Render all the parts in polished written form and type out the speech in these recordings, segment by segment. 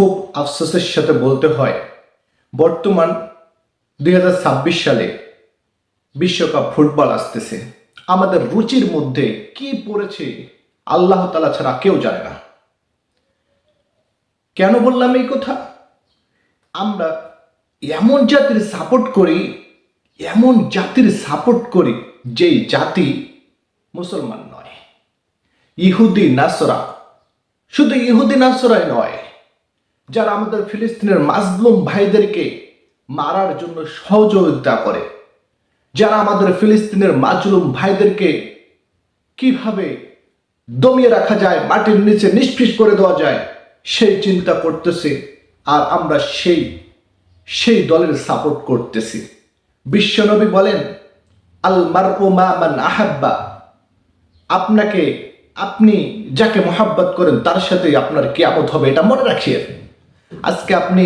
খুব আফসোসের সাথে বলতে হয়, বর্তমান 2026 সালে বিশ্বকাপ ফুটবল আসতেছে। আমাদের রুচির মধ্যে কি পড়েছে আল্লাহ তাআলা ছাড়া কেউ জানে না। কেন বললাম এই কথা? আমরা এমন জাতির সাপোর্ট করি যেই জাতি মুসলমান নয়, ইহুদি নাসরা। শুধু ইহুদি নাসরাই নয়, যারা আমাদের ফিলিস্তিনের মাজলুম ভাইদেরকে মারার জন্য সহযোগিতা করে, যারা আমাদের ফিলিস্তিনের মাজলুম ভাইদেরকে কিভাবে দমিয়ে রাখা যায়, মাটির নিচে নিষ্ফিস করে দেওয়া যায়, সেই চিন্তা করতেছে। আর আমরা সেই দলের সাপোর্ট করতেছি। বিশ্বনবী বলেন, আল মারউ মা মান আহাব্বা, আপনি যাকে মোহাব্বত করেন তার সাথে আপনার কিয়ামত হবে, এটা মনে রাখিয়েন। আজকে আপনি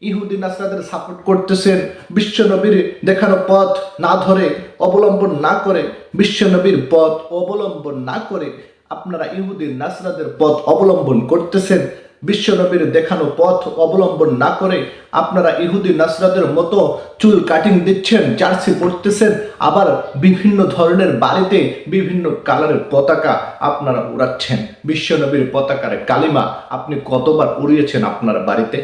ইহুদি নাসরাদের সাপোর্ট করতেছেন, বিশ্বনবীর দেখানো পথ না ধরে, অবলম্বন না করে, বিশ্বনবীর পথ অবলম্বন না করে আপনারা ইহুদি নাসরাদের পথ অবলম্বন করতেছেন। বিশ্বনবীর দেখানো পথ অবলম্বন না করে আপনারা ইহুদি নাসরাদের মতো চুল কাটিং দিচ্ছেন, জার্সি পরতেছেন, আবার বিভিন্ন ধরনের বাড়িতে বিভিন্ন কালারের পতাকা আপনারা উড়াচ্ছেন। বিশ্বনবীর পতাকার কালিমা আপনি কতবার উড়িয়েছেন আপনার বাড়িতে?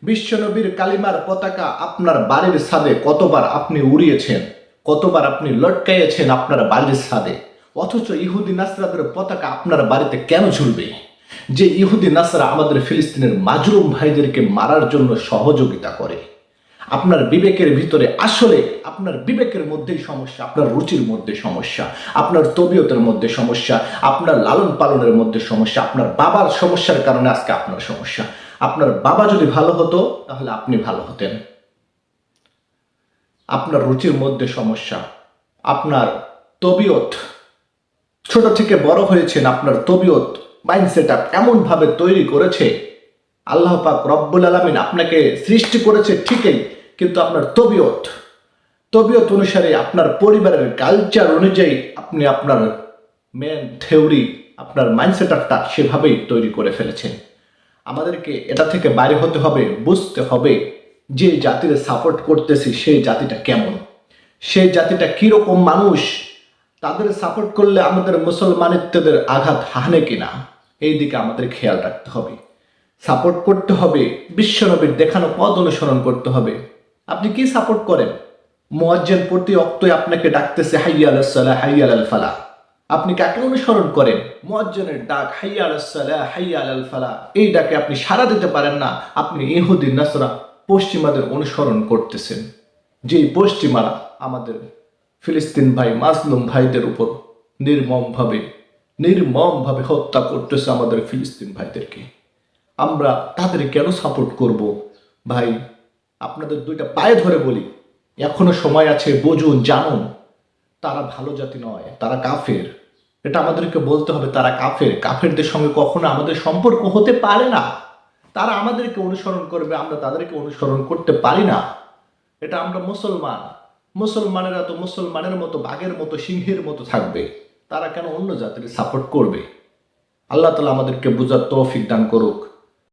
বিশ্বনবীর কালিমার পতাকা আপনার বাড়ির ছাদে কতবার আপনি উড়িয়েছেন, কতবার আপনি লটকাইয়েছেন আপনার বাড়ির ছাদে? অথচ ইহুদি নাসরাদের পতাকা আপনার বাড়িতে কেন ঝুলবে? যে ইহুদি নাসরা আমাদের ফিলিস্তিনের মাজলুম ভাইদেরকে মারার জন্য সহযোগিতা করে। আপনার বিবেকের ভিতরে আসলে আপনার বিবেকের মধ্যেই সমস্যা, আপনার রুচির মধ্যে সমস্যা, আপনার তবিয়তের মধ্যে সমস্যা, আপনার লালন পালনের মধ্যে সমস্যা, আপনার বাবার সমস্যার কারণে আজকে আপনার সমস্যা। আপনার বাবা যদি ভালো হতো তাহলে আপনি ভালো হতেন। আপনার রুচির মধ্যে সমস্যা, আপনার তবিয়ত, ছোট থেকে বড় হয়েছেন, আপনার তবিয়ত মাইন্ডসেট আপ এমনভাবে তৈরি করেছে, আল্লাহ পাক রব্বুল আলামিন আপনাকে সৃষ্টি করেছে ঠিকই, কিন্তু আপনার তবিয়ত অনুসারে, আপনার পরিবারের কালচার অনুযায়ী আপনি আপনার মেন থিওরি, আপনার মাইন্ডসেট আপটা সেভাবেই তৈরি করে ফেলেছেন। আমাদেরকে এটা থেকে বাইরে হতে হবে, বুঝতে হবে যে জাতির সাপোর্ট করতেছি সেই জাতিটা কেমন, সেই জাতিটা কিরকম মানুষ, তাদের সাপোর্ট করলে আমাদের মুসলমানিত্বদের আঘাত হানে কিনা, এই দিকে আমাদের খেয়াল রাখতে হবে। সাপোর্ট করতে হবে, বিশ্বনবীর দেখানো পথ অনুসরণ করতে হবে। আপনি কি সাপোর্ট করেন? মুয়াজ্জিন প্রতি ওয়াক্তই আপনাকে ডাকতেছে হাইয়া আলাস সালাহ, হাইয়া আলাল ফালাহ। আপনি কাকে অনুসরণ করেন? মুয়াজ্জিনের ডাক হাইয়া আলাস সালাহ, হাইয়া আলাল ফালাহ, এই ডাকে আপনি সাড়া দিতে পারেন না। আপনি ইহুদি নাসরা পশ্চিমাদের অনুসরণ করতেছেন, যেই পশ্চিমারা আমাদের ফিলিস্তিন ভাই মাজলুম ভাইদের উপর নির্মমভাবে হত্যা করতেছে আমাদের ফিলিস্তিন ভাইদেরকে। আমরা তাদের কেন সাপোর্ট করব? ভাই, আপনাদের দুইটা পায়ে ধরে বলি, এখনো সময় আছে, বুঝুন, জানুন, তারা ভালো জাতি নয়, তারা কাফের। এটা আমাদেরকে বলতে হবে, তারা কাফের। কাফেরদের সঙ্গে কখনো আমাদের সম্পর্ক হতে পারে না। তারা আমাদেরকে অনুসরণ করবে, আমরা তাদেরকে অনুসরণ করতে পারি না। এটা আমরা মুসলমানেরা তো মুসলমানের মতো, বাঘের মতো, সিংহের মতো থাকবে। তারা কেন অন্য জাতির সাপোর্ট করবে? আল্লাহ তাআলা আমাদেরকে বুঝার তৌফিক দান করুক।